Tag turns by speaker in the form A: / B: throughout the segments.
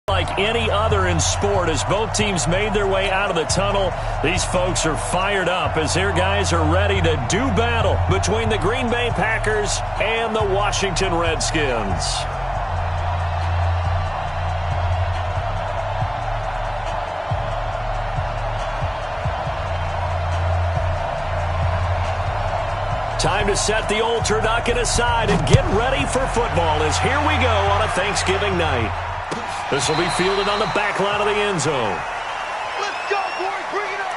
A: Like any other in sport, as both teams made their way out of the tunnel, these folks are fired up as their guys are ready to do battle between the Green Bay Packers and the Washington Redskins. Time to set the old turducken aside and get ready for football as here we go on a Thanksgiving night. This will be fielded on the back line of the end zone.
B: Let's go, boys. Bring it up.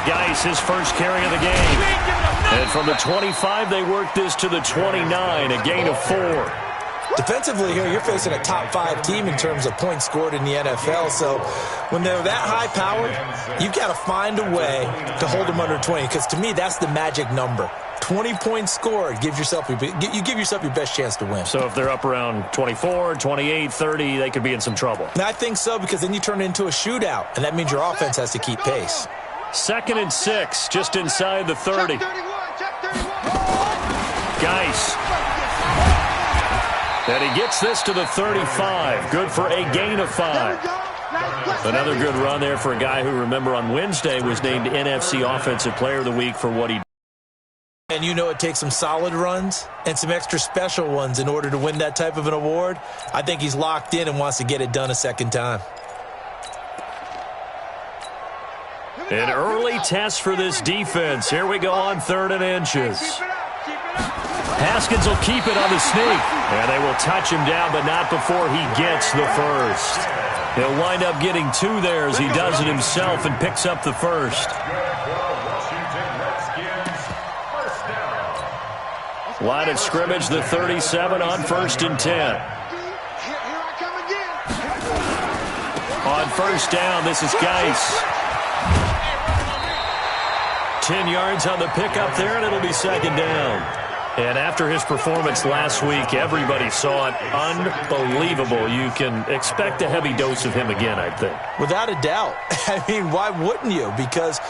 A: Geis, his first carry of the game. And from the 25, they work this to the 29, a gain of 4.
C: Defensively here, you're facing a top-5 team in terms of points scored in the NFL. So when they're that high-powered, you've got to find a way to hold them under 20. Because to me, that's the magic number. 20 points scored, you give yourself your best chance to win.
A: So if they're up around 24, 28, 30, they could be in some trouble.
C: And I think so, because then you turn it into a shootout, and that means your offense has to keep pace.
A: 2nd and 6, just inside the 30. Geis. And he gets this to the 35. Good for a gain of 5. Another good run there for a guy who, remember, on Wednesday was named NFC Offensive Player of the Week for what he did.
C: And you know it takes some solid runs and some extra special ones in order to win that type of an award. I think he's locked in and wants to get it done a second time.
A: An early test for this defense. Here we go on 3rd and inches. Haskins will keep it on the sneak. And they will touch him down, but not before he gets the first. He'll wind up getting 2 there as he does it himself and picks up the first. Line of scrimmage, the 37 on 1st and 10. On 1st down, this is Geis. 10 yards on the pickup there, and it'll be 2nd down. And after his performance last week, everybody saw it. Unbelievable. You can expect a heavy dose of him again, I think.
C: Without a doubt. I mean, why wouldn't you? Because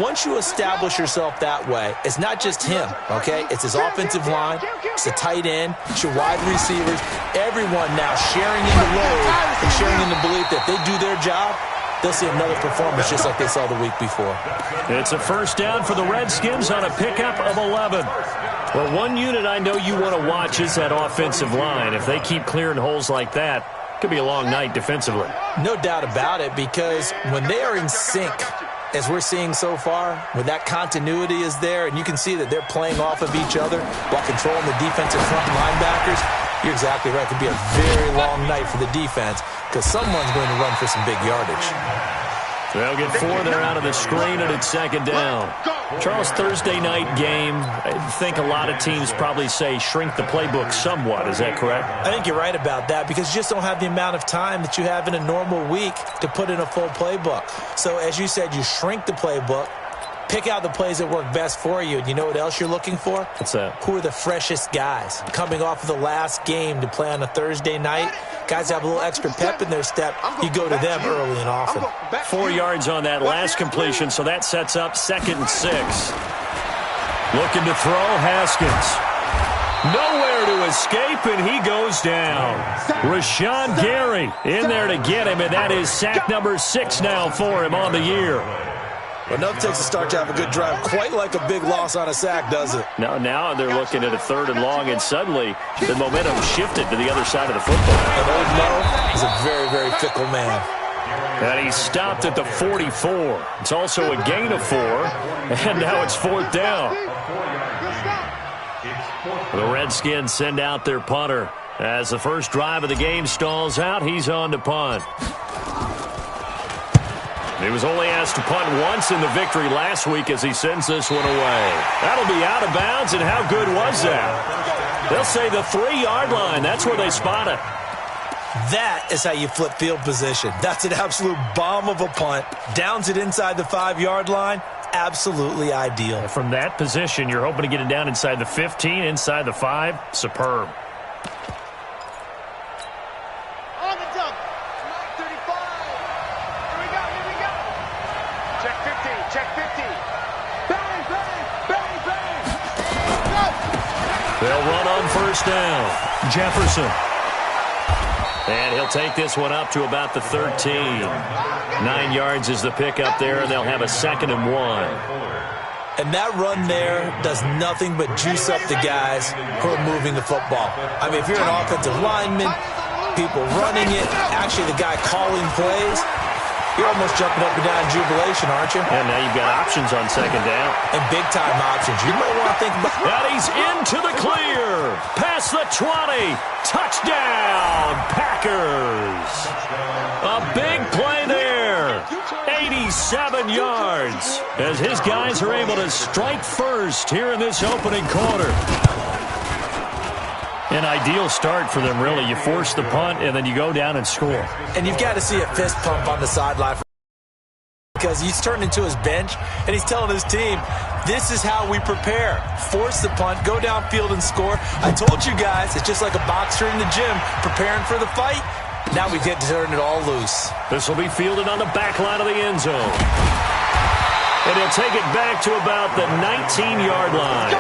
C: once you establish yourself that way, it's not just him, okay? It's his offensive line, it's the tight end, it's your wide receivers, everyone now sharing in the load and sharing in the belief that they do their job, they'll see another performance just like they saw the week before.
A: It's a 1st down for the Redskins on a pickup of 11. Well, one unit I know you want to watch is that offensive line. If they keep clearing holes like that, it could be a long night defensively.
C: No doubt about it, because when they are in sync, as we're seeing so far, when that continuity is there, and you can see that they're playing off of each other while controlling the defensive front linebackers, you're exactly right. It could be a very long night for the defense because someone's going to run for some big yardage.
A: They'll get 4 there out of the screen, and it's 2nd down. Charles, Thursday night game, I think a lot of teams probably say shrink the playbook somewhat. Is that correct?
C: I think you're right about that because you just don't have the amount of time that you have in a normal week to put in a full playbook. So as you said, you shrink the playbook, Pick out the plays that work best for you. And you know what else you're looking for?
A: What's that?
C: Who are the freshest guys? Coming off of the last game to play on a Thursday night, guys have a little extra pep in their step. You go to them early and often.
A: 4 yards on that last completion, so that sets up 2nd and 6. Looking to throw, Haskins. Nowhere to escape, and he goes down. Rashawn Gary in there to get him, and that is sack number 6 now for him on the year.
C: Enough takes a start to have a good drive. Quite like a big loss on a sack, does it?
A: Now they're looking at a 3rd and long, and suddenly the momentum shifted to the other side of the football.
C: And old Mo is a very, very fickle man.
A: And he stopped at the 44. It's also a gain of 4, and now it's 4th down. The Redskins send out their punter. As the first drive of the game stalls out, he's on to punt. He was only asked to punt once in the victory last week as he sends this one away. That'll be out of bounds, and how good was that? They'll say the 3-yard line. That's where they spot it.
C: That is how you flip field position. That's an absolute bomb of a punt. Downs it inside the 5-yard line. Absolutely ideal.
A: From that position, you're hoping to get it down inside the 15, inside the 5. Superb.
B: On the dump. 35. Here we go. Check 50. Check 50. Bang, bang, bang, bang. Go.
A: They'll run on 1st down. Jefferson. And he'll take this one up to about the 13. 9 yards is the pickup there, and they'll have a 2nd and 1.
C: And that run there does nothing but juice up the guys who are moving the football. I mean, if you're an offensive lineman, people running it, actually the guy calling plays, you're almost jumping up and down in jubilation, aren't you?
A: And now you've got options on 2nd down.
C: And big-time options. You might want to think about...
A: And he's into the clear. Past the 20. Touchdown, Packers. A big play there. 87 yards. As his guys are able to strike first here in this opening quarter. An ideal start for them, really. You force the punt, and then you go down and score.
C: And you've got to see a fist pump on the sideline because he's turned into his bench, and he's telling his team, this is how we prepare. Force the punt, go downfield and score. I told you guys, it's just like a boxer in the gym preparing for the fight. Now we get to turn it all loose.
A: This will be fielded on the back line of the end zone. And he'll take it back to about the 19-yard line.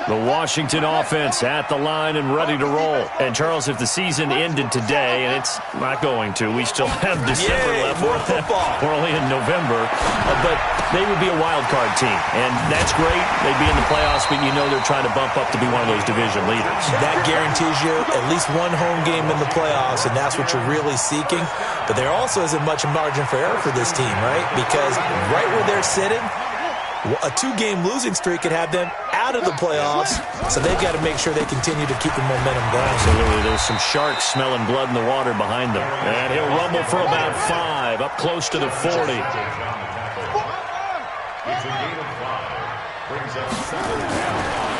A: The Washington offense at the line and ready to roll. And, Charles, if the season ended today, and it's not going to, we still have December left.
C: More football.
A: We're only in November. But they would be a wild card team. And that's great. They'd be in the playoffs, but you know they're trying to bump up to be one of those division leaders.
C: That guarantees you at least one home game in the playoffs, and that's what you're really seeking. But there also isn't much margin for error for this team, right? Because right where they're sitting, a 2-game losing streak could have them out of the playoffs, so they've got to make sure they continue to keep the momentum going.
A: Absolutely. There's some sharks smelling blood in the water behind them. And he'll rumble for about 5, up close to the 40.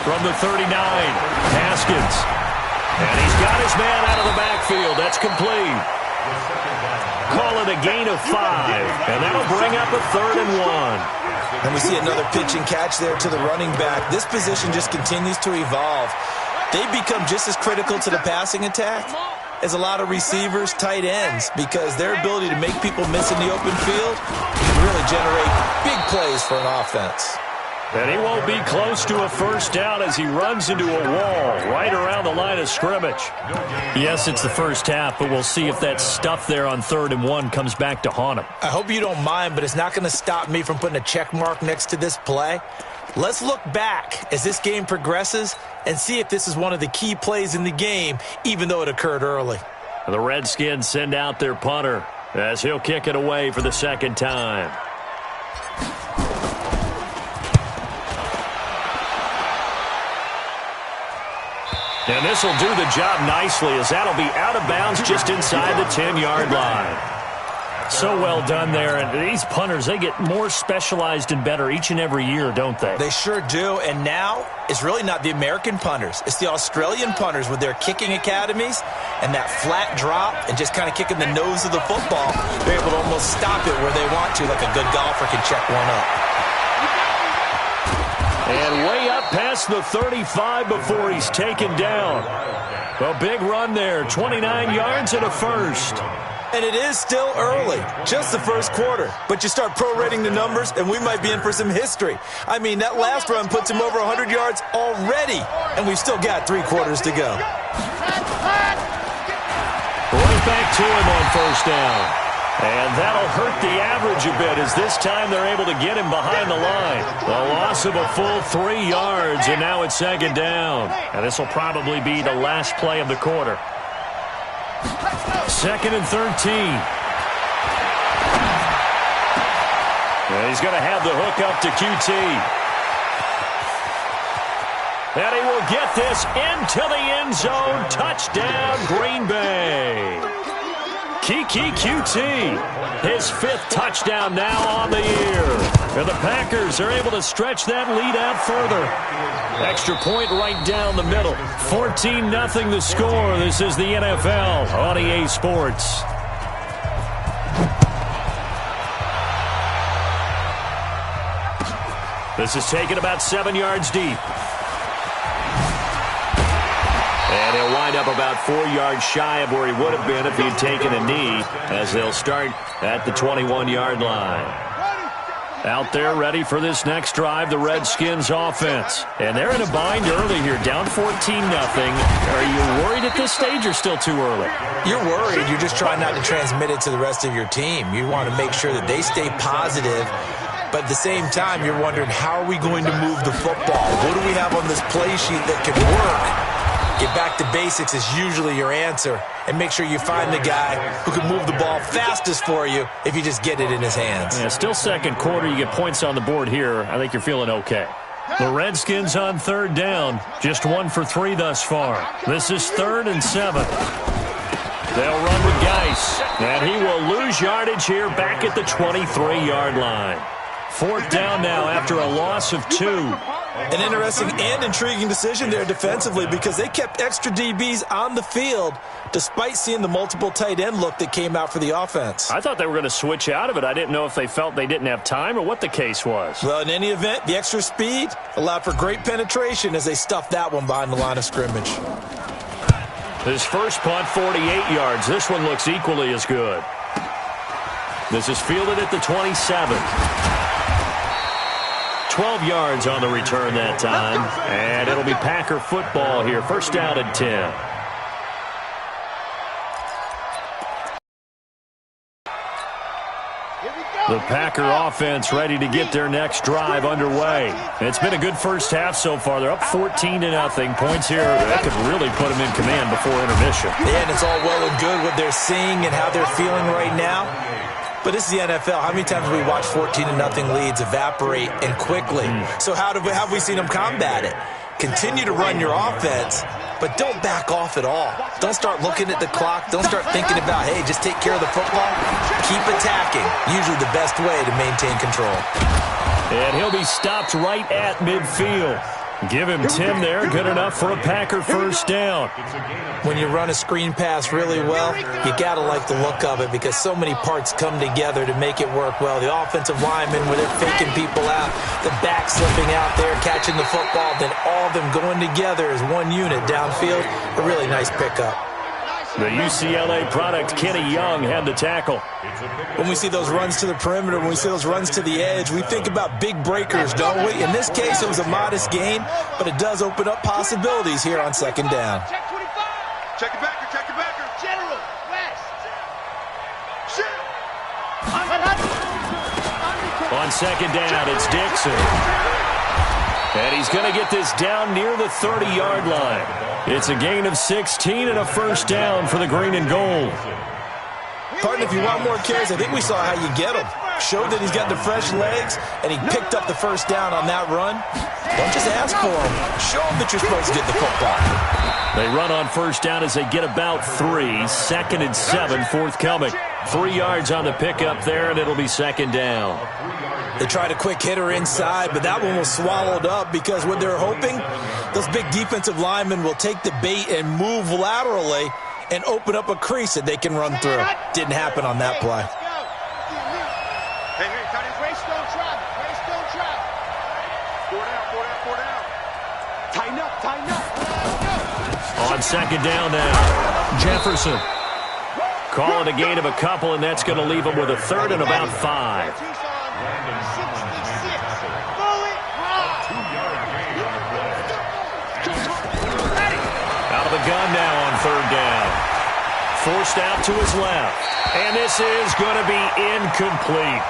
A: From the 39, Haskins. And he's got his man out of the backfield. That's complete. Call it a gain of 5, and that'll bring up a 3rd and 1.
C: And we see another pitch and catch there to the running back. This position just continues to evolve. They become just as critical to the passing attack as a lot of receivers, tight ends, because their ability to make people miss in the open field can really generate big plays for an offense.
A: And he won't be close to a 1st down as he runs into a wall right around the line of scrimmage. Yes, it's the first half, but we'll see if that stuff there on 3rd and 1 comes back to haunt him.
C: I hope you don't mind, but it's not going to stop me from putting a check mark next to this play. Let's look back as this game progresses and see if this is one of the key plays in the game, even though it occurred early.
A: The Redskins send out their punter as he'll kick it away for the 2nd time. And this will do the job nicely as that'll be out of bounds just inside the 10-yard line. So well done there. And these punters, they get more specialized and better each and every year, don't they?
C: They sure do. And now it's really not the American punters. It's the Australian punters with their kicking academies and that flat drop and just kind of kicking the nose of the football. They're able to almost stop it where they want to, like a good golfer can check one up.
A: And way up past the 35 before he's taken down. A big run there, 29 yards and a first.
C: And it is still early, just the first quarter. But you start prorating the numbers, and we might be in for some history. I mean, that last run puts him over 100 yards already, and we've still got 3 quarters to go.
A: Right back to him on first down. And that'll hurt the average a bit, as this time they're able to get him behind the line. A loss of a full 3 yards, and now it's second down. And this will probably be the last play of the quarter. Second and 13. And he's going to have the hook up to QT. And he will get this into the end zone. Touchdown, Green Bay. Kiki QT, his 5th touchdown now on the year. And the Packers are able to stretch that lead out further. Extra point right down the middle. 14-0 the score. This is the NFL on EA Sports. This is taken about 7 yards deep. And he'll wind up about 4 yards shy of where he would have been if he had taken a knee, as they'll start at the 21-yard line. Out there ready for this next drive, the Redskins offense. And they're in a bind early here, down 14-0. Are you worried at this stage or still too early?
C: You're worried. You're just trying not to transmit it to the rest of your team. You want to make sure that they stay positive. But at the same time, you're wondering, how are we going to move the football? What do we have on this play sheet that can work? Get back to basics is usually your answer. And make sure you find the guy who can move the ball fastest for you if you just get it in his hands.
A: Yeah, still second quarter. You get points on the board here. I think you're feeling okay. The Redskins on third down. Just 1 for 3 thus far. This is 3rd and 7. They'll run with Geis. And he will lose yardage here back at the 23-yard line. 4th down now after a loss of 2.
C: An interesting and intriguing decision there defensively, because they kept extra DBs on the field despite seeing the multiple tight end look that came out for the offense.
A: I thought they were going to switch out of it. I didn't know if they felt they didn't have time or what the case was.
C: Well, in any event, the extra speed allowed for great penetration as they stuffed that one behind the line of scrimmage.
A: His first punt, 48 yards. This one looks equally as good. This is fielded at the 27. 12 yards on the return that time. And it'll be Packer football here. First down and 10. The Packer offense ready to get their next drive underway. It's been a good first half so far. They're up 14-0. Points here that could really put them in command before intermission.
C: Yeah, and it's all well and good what they're seeing and how they're feeling right now. But this is the NFL. How many times have we watched 14-0 leads evaporate and quickly? So how have we seen them combat it? Continue to run your offense, but don't back off at all. Don't start looking at the clock. Don't start thinking about, hey, just take care of the football. Keep attacking. Usually the best way to maintain control.
A: And he'll be stopped right at midfield. Give him 10 there. Good enough for a Packer first down.
C: When you run a screen pass really well, you got to like the look of it, because so many parts come together to make it work well. The offensive linemen, where they're faking people out, the back slipping out there, catching the football, then all of them going together as one unit downfield. A really nice pickup.
A: The UCLA product, Kenny Young, had the tackle.
C: When we see those runs to the perimeter, when we see those runs to the edge, we think about big breakers, don't we? In this case, it was a modest gain, but it does open up possibilities here on second down.
B: Check 25. Check it backer, check it backer. General, west. Shoot.
A: On second down, it's Dixon. And he's going to get this down near the 30-yard line. It's a gain of 16 and a first down for the green and gold.
C: Partner, if you want more carries, I think we saw how you get him. Showed that he's got the fresh legs, and he picked up the first down on that run. Don't just ask for him. Show him that you're supposed to get the football.
A: They run on first down as they get about 3. 2nd and 7 forthcoming. 3 yards on the pickup there, and it'll be second down.
C: They tried a quick hitter inside, but that one was swallowed up because what they're hoping, those big defensive linemen will take the bait and move laterally and open up a crease that they can run through. Didn't happen on that play.
B: Hey, cut his race, don't travel. Race, don't travel. 4 down. Tighten up.
A: On second down now, Jefferson. Calling a gain of a couple, and that's going to leave him with a third and about 5. Out of the gun now on third down. Forced out to his left. And this is going to be incomplete.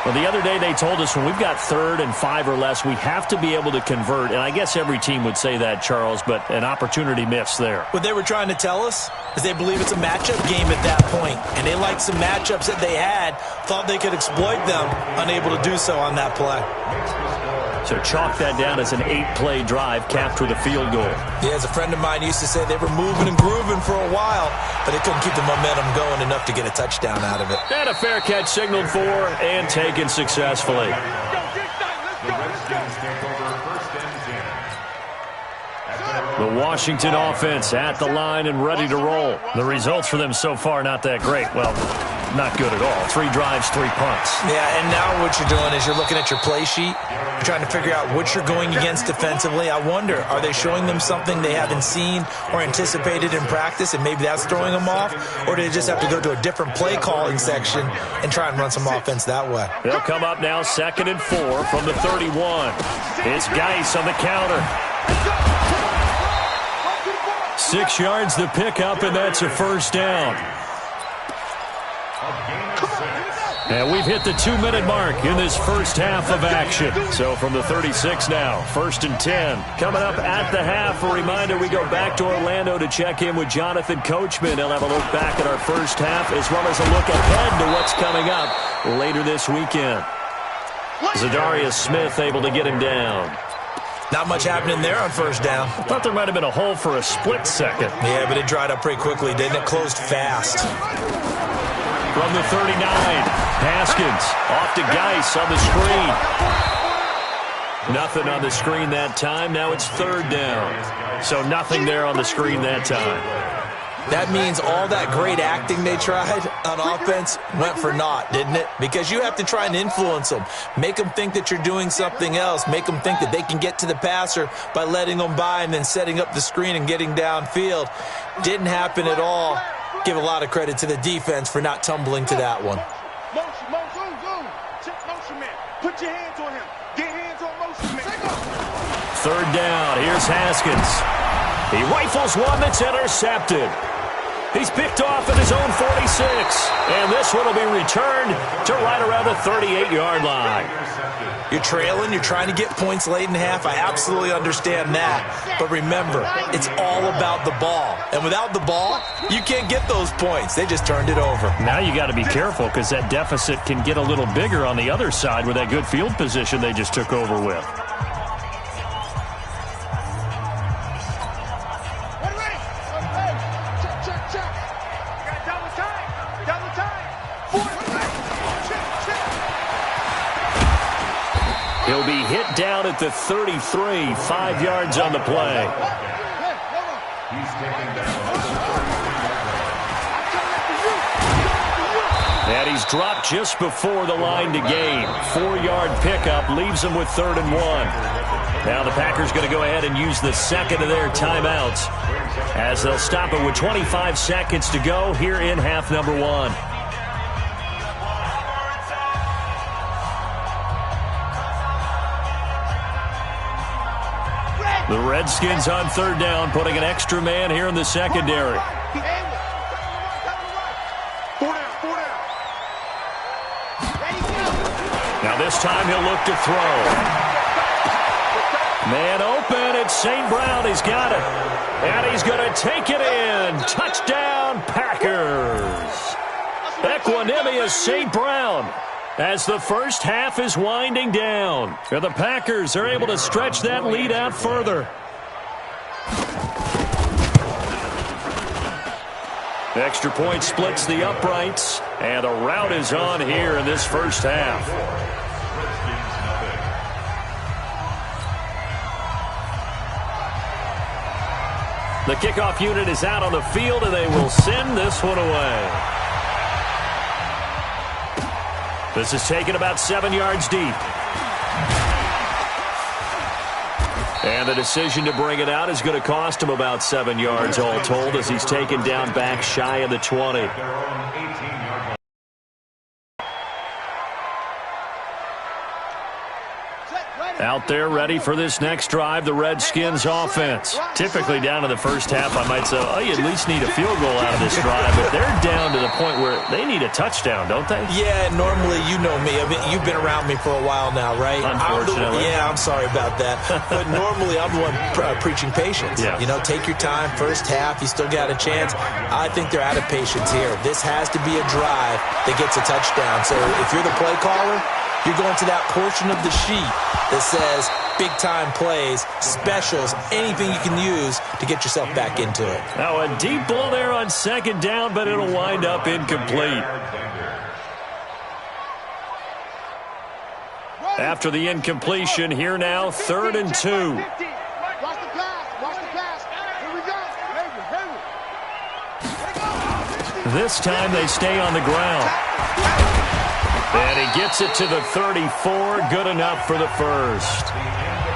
A: Well, the other day they told us when we've got 3rd and 5 or less, we have to be able to convert. And I guess every team would say that, Charles, but an opportunity missed there.
C: What they were trying to tell us is they believe it's a matchup game at that point. And they liked some matchups that they had, thought they could exploit them, unable to do so on that play.
A: So chalk that down as an 8-play drive capped with a field goal.
C: Yeah, as a friend of mine used to say, they were moving and grooving for a while, but they couldn't keep the momentum going enough to get a touchdown out of it.
A: And a fair catch signaled for and taken successfully. The Washington offense at the line and ready to roll. The results for them so far not that great. Well, not good at all. 3 drives, 3 punts.
C: Yeah, and now what you're doing is you're looking at your play sheet. You're trying to figure out what you're going against defensively. I wonder, are they showing them something they haven't seen or anticipated in practice, and maybe that's throwing them off? Or do they just have to go to a different play calling section and try and run some offense that way?
A: They'll come up now 2nd and 4 from the 31. It's Geis on the counter. 6 yards to pick up, and that's a first down. And we've hit the 2-minute mark in this first half of action. So from the 36 now, 1st and 10. Coming up at the half, a reminder, we go back to Orlando to check in with Jonathan Coachman. He'll have a look back at our first half as well as a look ahead to what's coming up later this weekend. Zadarius Smith able to get him down.
C: Not much happening there on first down.
A: I thought there might have been a hole for a split second.
C: Yeah, but it dried up pretty quickly, didn't it? Closed fast.
A: From the 39, Haskins off to Geis on the screen. Nothing on the screen that time. Now it's 3rd down. So nothing there on the screen that time.
C: That means all that great acting they tried on offense went for naught, didn't it? Because you have to try and influence them. Make them think that you're doing something else. Make them think that they can get to the passer by letting them by and then setting up the screen and getting downfield. Didn't happen at all. Give a lot of credit to the defense for not tumbling to that one.
B: Motion man. Put your hands on him. Get hands on motion man.
A: 3rd down. Here's Haskins. He rifles one that's intercepted. He's picked off at his own 46. And this one will be returned to right around the 38-yard line.
C: You're trailing. You're trying to get points late in half. I absolutely understand that. But remember, it's all about the ball. And without the ball, you can't get those points. They just turned it over.
A: Now you got to be careful because that deficit can get a little bigger on the other side with that good field position they just took over with. He'll be hit down at the 33, 5 yards on the play. And he's dropped just before the line to gain. 4-yard pickup leaves him with 3rd and 1. Now the Packers going to go ahead and use the second of their timeouts as they'll stop it with 25 seconds to go here in half number 1. The Redskins on 3rd down, putting an extra man here in the secondary. Now this time he'll look to throw. Man open, it's St. Brown. He's got it. And he's going to take it in. Touchdown, Packers. Equanimous St. Brown. As the first half is winding down, the Packers are able to stretch that lead out further. Extra point splits the uprights. And the rout is on here in this first half. The kickoff unit is out on the field, and they will send this one away. This is taken about 7 yards deep. And the decision to bring it out is going to cost him about 7 yards all told, as he's taken down back shy of the 20. Out there ready for this next drive, the Redskins offense. Typically down to the first half, I might say, oh, you at least need a field goal out of this drive. But they're down to the point where they need a touchdown, don't they?
C: Yeah, normally, you know me. I mean, you've been around me for a while now, right?
A: Unfortunately.
C: I'm sorry about that. But normally, I'm the one preaching patience.
A: Yes.
C: You know, take your time. First half, you still got a chance. I think they're out of patience here. This has to be a drive that gets a touchdown. So if you're the play caller, you're going to that portion of the sheet that says big-time plays, specials, anything you can use to get yourself back into it.
A: Now a deep ball there on second down, but it'll wind up incomplete. After the incompletion, here now, 3rd and 2.
B: Watch the pass. Watch the pass. Here we go.
A: This time they stay on the ground. And he gets it to the 34, good enough for the first.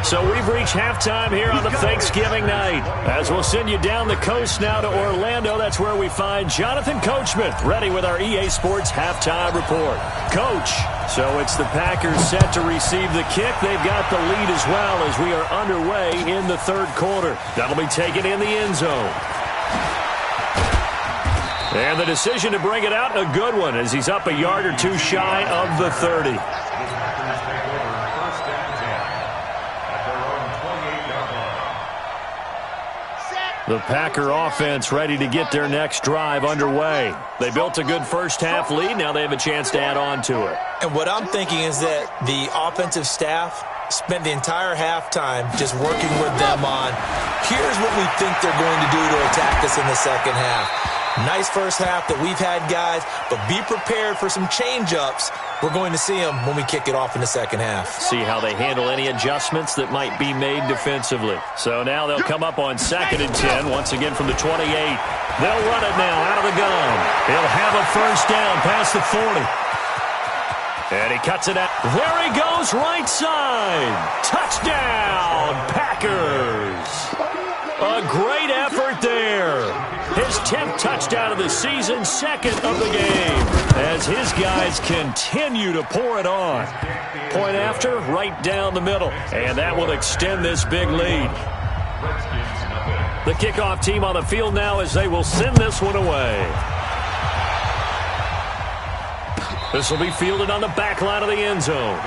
A: So we've reached halftime here on the Thanksgiving night. As we'll send you down the coast now to Orlando, that's where we find Jonathan Coachman, ready with our EA Sports halftime report. Coach, so it's the Packers set to receive the kick. They've got the lead as well as we are underway in the third quarter. That'll be taken in the end zone. And the decision to bring it out, a good one, as he's up a yard or two shy of the 30. The Packer offense ready to get their next drive underway. They built a good first half lead. Now they have a chance to add on to it.
C: And what I'm thinking is that the offensive staff spent the entire halftime just working with them on, here's what we think they're going to do to attack us in the second half. Nice first half that we've had, guys, but be prepared for some change-ups. We're going to see them when we kick it off in the second half.
A: See how they handle any adjustments that might be made defensively. So now they'll come up on 2nd and 10, once again from the 28. They'll run it now out of the gun. He'll have a first down past the 40. And he cuts it out. There he goes, right side. Touchdown, Packers. A great effort there. His 10th touchdown of the season, 2nd of the game, as his guys continue to pour it on. Point after, right down the middle, and that will extend this big lead. The kickoff team on the field now as they will send this one away. This will be fielded on the back line of the end zone.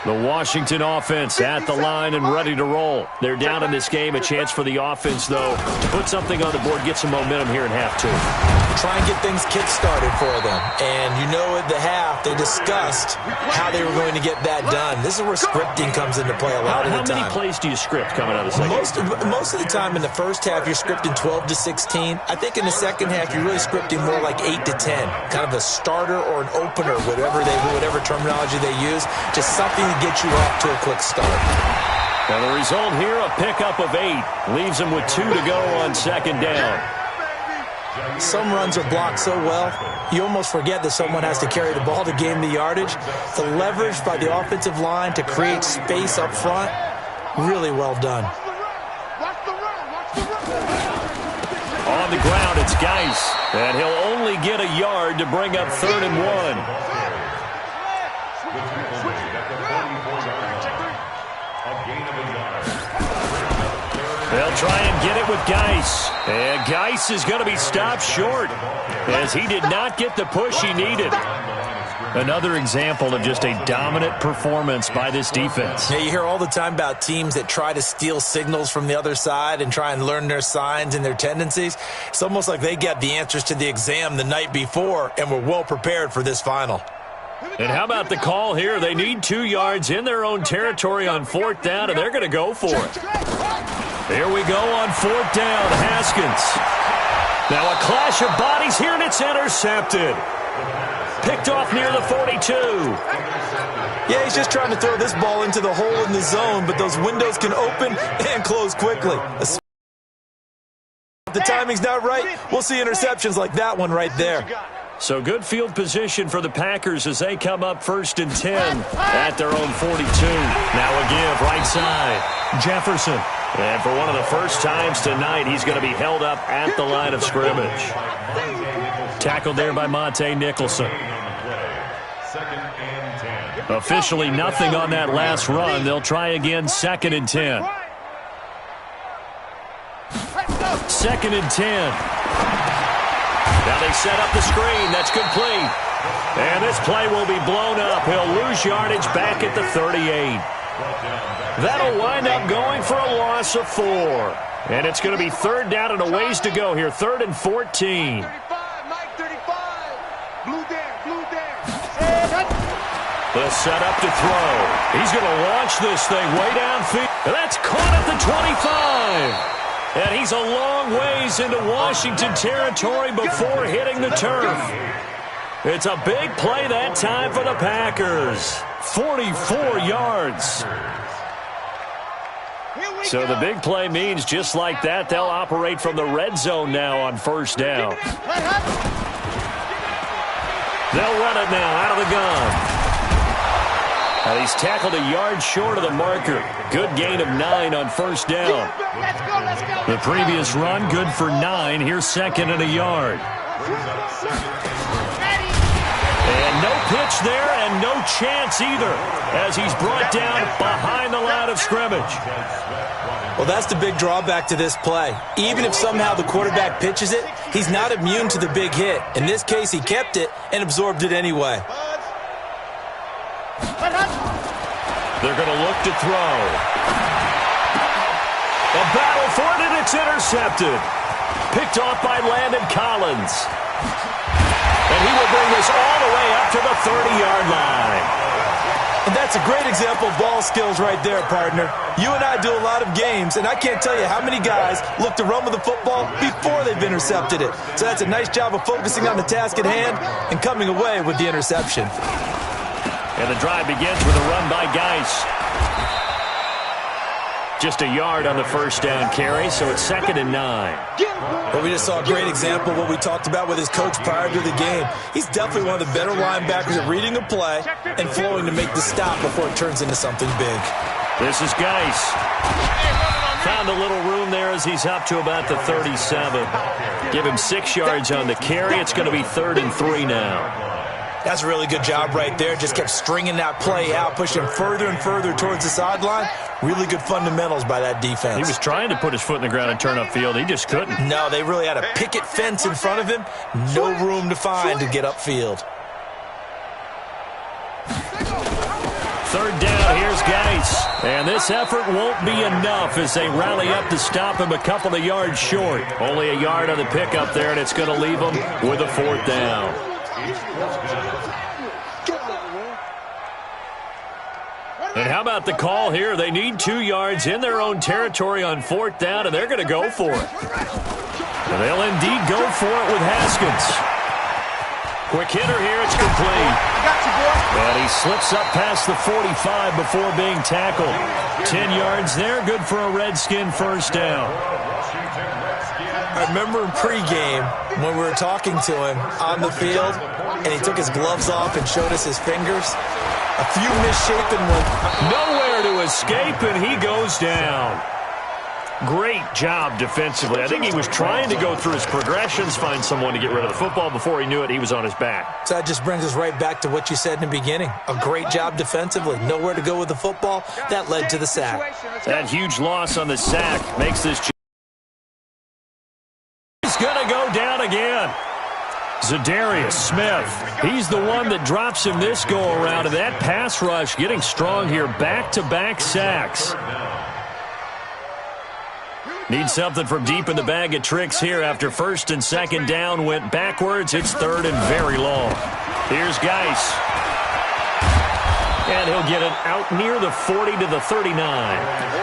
A: The Washington offense at the line and ready to roll. They're down in this game. A chance for the offense, though, to put something on the board, get some momentum here in half two.
C: Try and get things kick-started for them. And you know at the half, they discussed how they were going to get that done. This is where scripting comes into play a lot of the time.
A: How many plays do you script coming out of the second?
C: Most of the time in the first half, you're scripting 12 to 16. I think in the second half, you're really scripting more like 8 to 10. Kind of a starter or an opener, whatever terminology they use. Just something to get you off to a quick start.
A: And the result here, a pickup of 8. Leaves them with 2 to go on 2nd down.
C: Some runs are blocked so well, you almost forget that someone has to carry the ball to gain the yardage. The leverage by the offensive line to create space up front, really well done.
A: On the ground, it's Geis, and he'll only get a yard to bring up 3rd and 1. They'll try and get it with Geis. And Geis is going to be stopped short as he did not get the push he needed. Another example of just a dominant performance by this defense.
C: Yeah, you hear all the time about teams that try to steal signals from the other side and try and learn their signs and their tendencies. It's almost like they got the answers to the exam the night before and were well prepared for this final.
A: And how about the call here? They need 2 yards in their own territory on 4th down, and they're going to go for it. Here we go on 4th down. Haskins. Now a clash of bodies here, and it's intercepted. Picked off near the 42.
C: Yeah, he's just trying to throw this ball into the hole in the zone, but those windows can open and close quickly. If the timing's not right, we'll see interceptions like that one right there.
A: So good field position for the Packers as they come up 1st and 10 at their own 42. Now a give right side. Jefferson. And for one of the first times tonight, he's going to be held up at the line of scrimmage. Tackled there by Monte Nicholson. Officially nothing on that last run. They'll try again 2nd and 10. 2nd and 10. Now they set up the screen. That's complete. And this play will be blown up. He'll lose yardage back at the 38. That'll wind up going for a loss of 4. And it's going to be 3rd down and a ways to go here. 3rd and 14.
B: 35, Mike, 35. Blue there.
A: They'll set up to throw. He's going to launch this thing way downfield. And that's caught at the 25. And he's a long ways into Washington territory before hitting the turf. It's a big play that time for the Packers. 44 yards. So the big play means just like that, they'll operate from the red zone now on 1st down. They'll run it now out of the gun. And he's tackled a yard short of the marker. Good gain of 9 on 1st down. The previous run, good for 9. Here's 2nd and a yard. And no pitch there and no chance either as he's brought down behind the line of scrimmage.
C: Well, that's the big drawback to this play. Even if somehow the quarterback pitches it, he's not immune to the big hit. In this case, he kept it and absorbed it anyway.
A: They're going to look to throw. A battle for it, and it's intercepted. Picked off by Landon Collins. And he will bring this all the way up to the 30-yard line.
C: And that's a great example of ball skills right there, partner. You and I do a lot of games, and I can't tell you how many guys look to run with the football before they've intercepted it. So that's a nice job of focusing on the task at hand and coming away with the interception.
A: And the drive begins with a run by Geis. Just a yard on the 1st down carry, so it's 2nd and 9.
C: Well, we just saw a great example of what we talked about with his coach prior to the game. He's definitely one of the better linebackers at reading a play and flowing to make the stop before it turns into something big.
A: This is Geis. Found a little room there as he's up to about the 37. Give him 6 yards on the carry. It's going to be 3rd and 3 now.
C: That's a really good job right there. Just kept stringing that play out, pushing him further and further towards the sideline. Really good fundamentals by that defense.
A: He was trying to put his foot in the ground and turn upfield. He just couldn't.
C: No, they really had a picket fence in front of him. No room to find to get upfield.
A: 3rd down, here's Geis. And this effort won't be enough as they rally up to stop him a couple of yards short. Only a yard on the pickup there, and it's going to leave him with a 4th down. And how about the call here? They need 2 yards in their own territory on 4th down, and they're going to go for it. And they'll indeed go for it with Haskins. Quick hitter here, it's complete. And he slips up past the 45 before being tackled. 10 yards there, good for a Redskin 1st down.
C: I remember in pregame when we were talking to him on the field, and he took his gloves off and showed us his fingers. A few misshapen ones.
A: Nowhere to escape, and he goes down. Great job defensively. I think he was trying to go through his progressions, find someone to get rid of the football. Before he knew it, he was on his back.
C: So that just brings us right back to what you said in the beginning. A great job defensively. Nowhere to go with the football. That led to the sack.
A: That huge loss on the sack makes this. He's going to go down again. Zadarius Smith, he's the one that drops him this go-around, and that pass rush getting strong here, back-to-back sacks. Need something from deep in the bag of tricks here after 1st and 2nd down went backwards. It's 3rd and very long. Here's Geis. And he'll get it out near the 40 to the 39.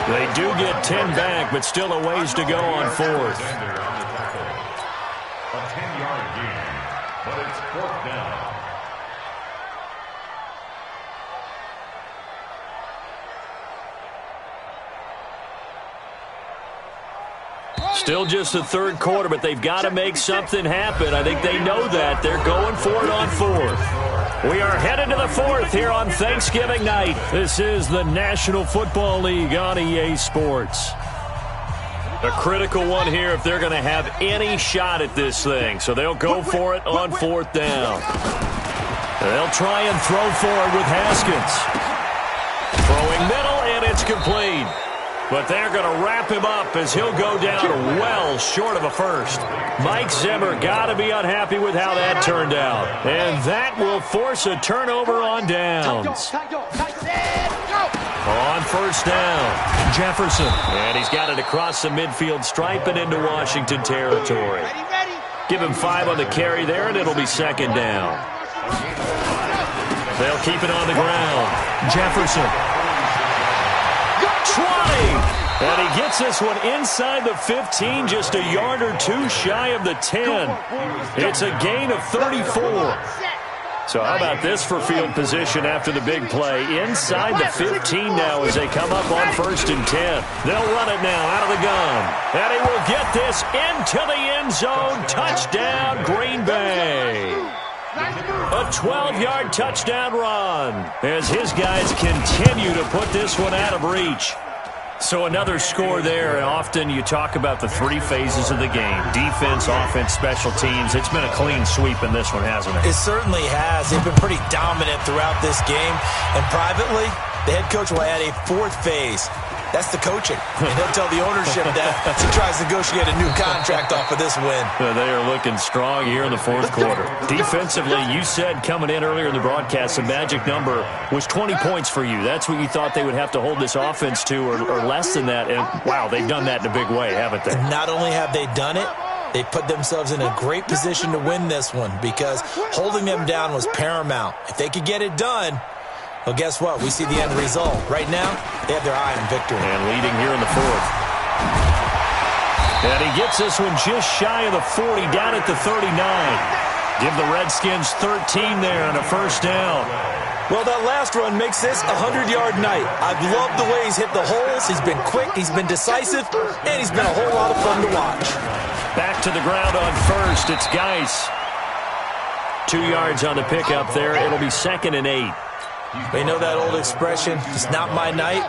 A: They do get 10 back, but still a ways to go on fourth.
D: A 10-yard gain, but it's fourth down.
A: Still just the third quarter, but they've got to make something happen. I think they know that. They're going for it on fourth. We are headed to the fourth here on Thanksgiving night. This is the National Football League on EA Sports. A critical one here if they're going to have any shot at this thing. So they'll go for it on fourth down. They'll try and throw for it with Haskins. Throwing middle, and it's complete. But they're going to wrap him up as he'll go down well short of a first. Mike Zimmer got to be unhappy with how that turned out. And that will force a turnover on downs. On first down, Jefferson. And he's got it across the midfield stripe and into Washington territory. Give him 5 on the carry there, and it'll be second down. They'll keep it on the ground. Jefferson. 20, and he gets this one inside the 15, just a yard or two shy of the 10. It's a gain of 34. So how about this for field position after the big play? Inside the 15 now as they come up on first and 10. They'll run it now out of the gun. And he will get this into the end zone. Touchdown, Green Bay. A 12-yard touchdown run as his guys continue to put this one out of reach. So another score there, and often you talk about the 3 phases of the game. Defense, offense, special teams. It's been a clean sweep in this one, hasn't it?
C: It certainly has. They've been pretty dominant throughout this game. And privately, the head coach will add a 4th phase. That's the coaching. And he'll tell the ownership that as he tries to negotiate a new contract off of this win.
A: They are looking strong here in the fourth quarter. Defensively, you said coming in earlier in the broadcast, the magic number was 20 points for you. That's what you thought they would have to hold this offense to, or less than that. And, wow, they've done that in a big way, haven't they?
C: And not only have they done it, they put themselves in a great position to win this one because holding them down was paramount. If they could get it done, well, guess what? We see the end result. Right now, they have their eye on victory.
A: And leading here in the fourth. And he gets this one just shy of the 40, down at the 39. Give the Redskins 13 there and a first down.
C: Well, that last run makes this a 100-yard night. I've loved the way he's hit the holes. He's been quick, he's been decisive, and he's been a whole lot of fun to watch. Back
A: to the ground on first. It's Geis. 2 yards on the pickup there. It'll be second and 8.
C: They know that old expression, it's not my night.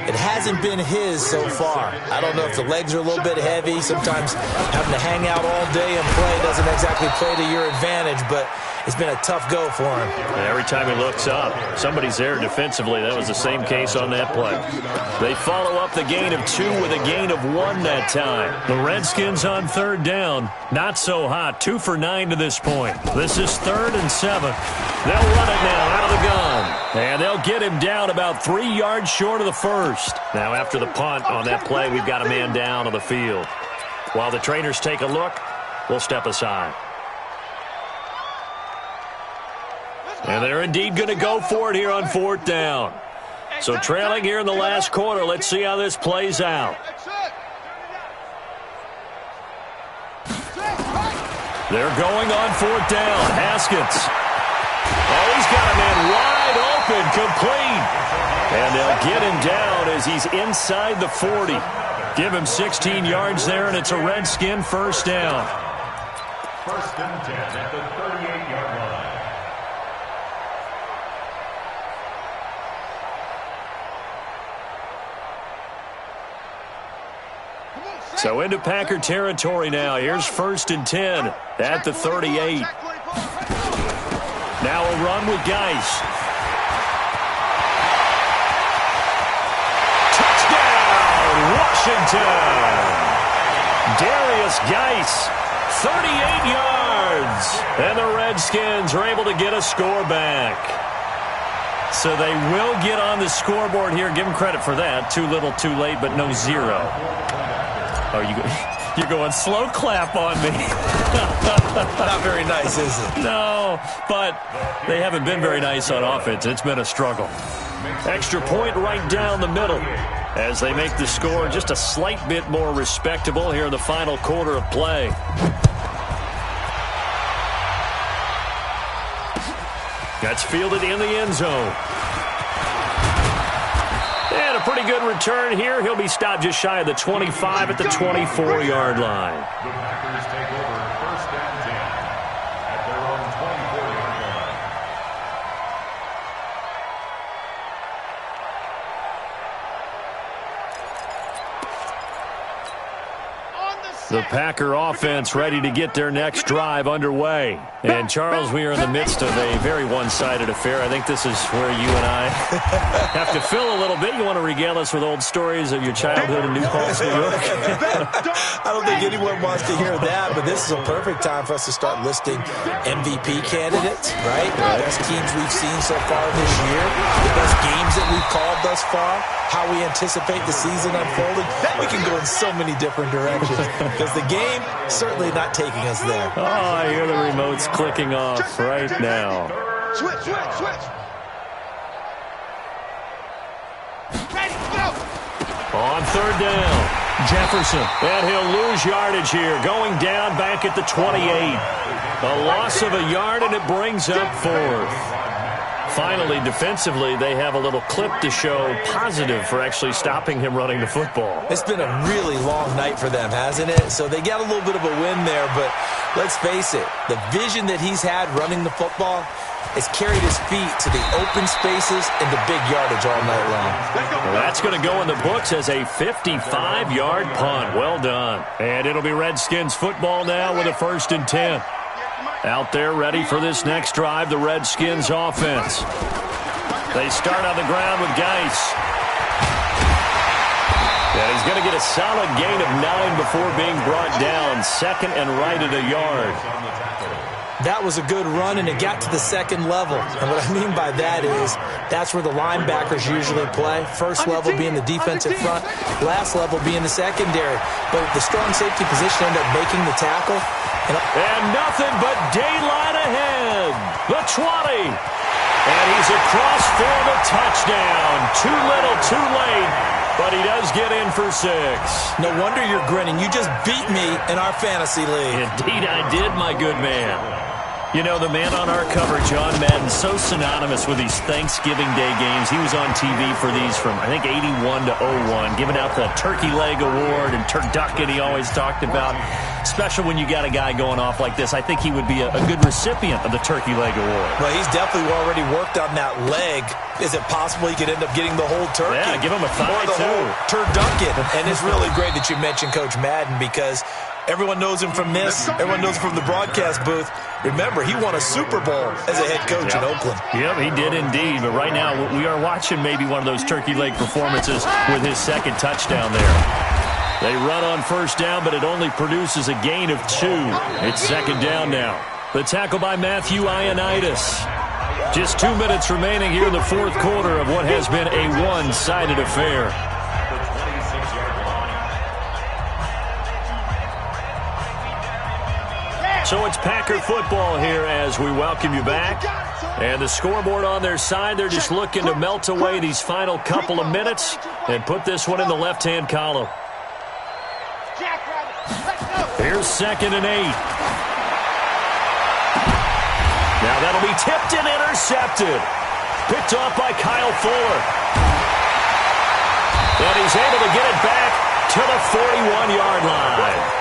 C: It hasn't been his so far. I don't know if the legs are a little bit heavy. Sometimes having to hang out all day and play doesn't exactly play to your advantage, but it's been a tough go for him.
A: And every time he looks up, somebody's there defensively. That was the same case on that play. They follow up the gain of 2 with a gain of 1 that time. The Redskins on third down, not so hot. 2 for 9 to this point. This is 3rd and 7. They'll run it now out of the gun. And they'll get him down about 3 yards short of the first. Now after the punt on that play, we've got a man down on the field. While the trainers take a look, we'll step aside. And they're indeed going to go for it here on fourth down. So trailing here in the last quarter, let's see how this plays out. They're going on fourth down. Haskins. Oh, he's got a man wide open, complete. And they'll get him down as he's inside the 40. Give him 16 yards there, and it's a Redskin first down.
D: First and 10 at the 38-yard line.
A: So into Packer territory now. Here's first and 10 at the 38. Now a run with Geis. Touchdown, Washington. Darius Geis, 38 yards. And the Redskins are able to get a score back. So they will get on the scoreboard here. Give them credit for that. Too little, too late, but no zero. Oh, you're going slow clap on me.
C: Not very nice, is it?
A: No, but they haven't been very nice on offense. It's been a struggle. Extra point right down the middle as they make the score just a slight bit more respectable here in the final quarter of play. That's fielded in the end zone. And a pretty good return here. He'll be stopped just shy of the 25 at the 24-yard line.
D: The Packers take over first and 10 at their own 24-yard line.
A: The Packer offense ready to get their next drive underway. And, Charles, we are in the midst of a very one-sided affair. I think this is where you and I have to fill a little bit. You want to regale us with old stories of your childhood in New Paltz, New York?
C: I don't think anyone wants to hear that, but this is a perfect time for us to start listing MVP candidates, right? The best teams we've seen so far this year, the best games that we've called thus far, how we anticipate the season unfolding. We can go in so many different directions because the game certainly not taking us there.
A: Oh, I hear the remotes clicking off right now.
B: Switch. Ready, go.
A: On third down, Jefferson. And he'll lose yardage here, going down back at the 28. A loss of a yard, and it brings up fourth. Finally, defensively, they have a little clip to show positive for actually stopping him running the football.
C: It's been a really long night for them, hasn't it? So they got a little bit of a win there, but let's face it, the vision that he's had running the football has carried his feet to the open spaces and the big yardage all night long.
A: Well, that's going to go in the books as a 55-yard punt. Well done. And it'll be Redskins football now with a 1st and 10. Out there ready for this next drive, the Redskins offense. They start on the ground with Geis. And he's going to get a solid gain of 9 before being brought down. 2nd and right at a yard.
C: That was a good run, and it got to the second level. And what I mean by that is that's where the linebackers usually play. First level being the defensive front, last level being the secondary. But the strong safety position ended up making the tackle.
A: And nothing but daylight ahead. The 20. And he's across for the touchdown. Too little, too late. But he does get in for 6.
C: No wonder you're grinning. You just beat me in our fantasy league.
A: Indeed I did, my good man. You know, the man on our cover, John Madden, so synonymous with these Thanksgiving Day games. He was on TV for these from, I think, 81 to 01, giving out the Turkey Leg Award and turducken he always talked about. Special when you got a guy going off like this. I think he would be a good recipient of the Turkey Leg Award.
C: Well, he's definitely already worked on that leg. Is it possible he could end up getting the whole turkey?
A: Yeah, give him a thigh,
C: or the
A: too.
C: whole turducken. And it's really great that you mentioned Coach Madden because everyone knows him from this. Everyone knows him from the broadcast booth. Remember, he won a Super Bowl as a head coach in Oakland.
A: Yep, he did indeed. But right now, we are watching maybe one of those turkey leg performances with his 2nd touchdown there. They run on 1st down, but it only produces a gain of 2. It's 2nd down now. The tackle by Matthew Ioannidis. Just 2 minutes remaining here in the 4th quarter of what has been a one-sided affair. So it's Packer football here as we welcome you back. And the scoreboard on their side, they're just looking to melt away these final couple of minutes and put this one in the left-hand column. Here's 2nd and 8. Now that'll be tipped and intercepted. Picked off by Kyle Fuller. And he's able to get it back to the 41-yard line.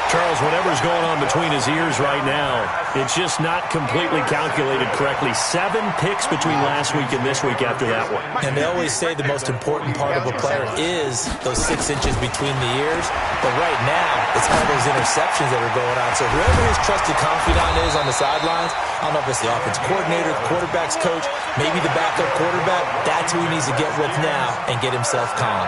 A: Charles, whatever's going on between his ears right now, it's just not completely calculated correctly. 7 picks between last week and this week after that one.
C: And they always say the most important part of a player is those 6 inches between the ears. But right now, it's all those interceptions that are going on. So whoever his trusted confidant is on the sidelines, I don't know if it's the offense coordinator, the quarterback's coach, maybe the backup quarterback, that's who he needs to get with now and get himself calm.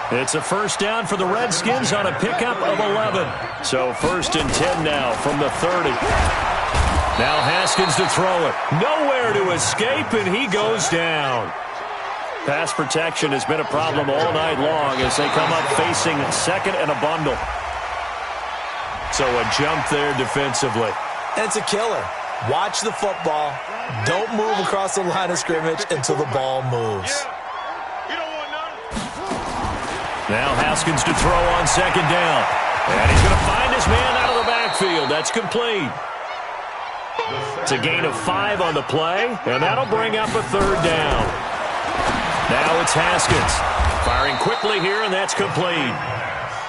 A: It's a 1st down for the Redskins on a pickup of 11. So 1st and 10 now from the 30. Now Haskins to throw it. Nowhere to escape, and he goes down. Pass protection has been a problem all night long as they come up facing 2nd and a bundle. So a jump there defensively.
C: And it's a killer. Watch the football. Don't move across the line of scrimmage until the ball moves.
A: Now Haskins to throw on second down. And he's going to find his man out of the backfield. That's complete. It's a gain of 5 on the play, and that'll bring up a third down. Now it's Haskins. Firing quickly here, and that's complete.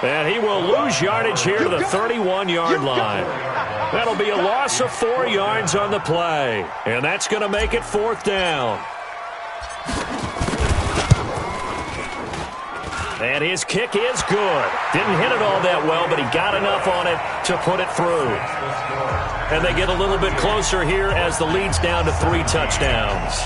A: And he will lose yardage here to the 31-yard line. That'll be a loss of 4 yards on the play. And that's going to make it 4th down. And his kick is good. Didn't hit it all that well, but he got enough on it to put it through. And they get a little bit closer here as the lead's down to 3 touchdowns.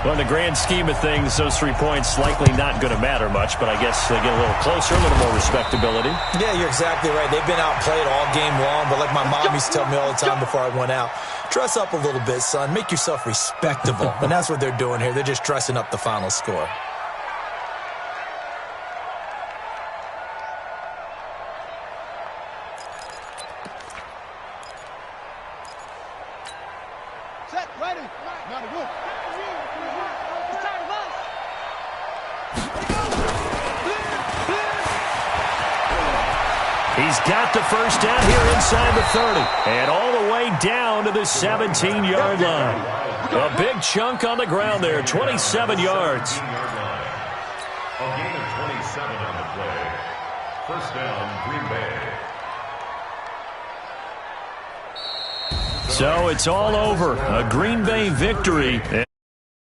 A: Well, in the grand scheme of things, those 3 points likely not going to matter much, but I guess they get a little closer, a little more respectability.
C: Yeah, you're exactly right. They've been outplayed all game long, but like my mom used to tell me all the time before I went out, dress up a little bit, son. Make yourself respectable. And that's what they're doing here. They're just dressing up the final score.
B: Set, ready. Now to move.
A: He's got the first down here inside the 30. And all the way down to the 17-yard line. A big chunk on the ground there, 27 yards.
D: A gain of 27 on the play. First down, Green Bay.
A: So it's all over. A Green Bay victory.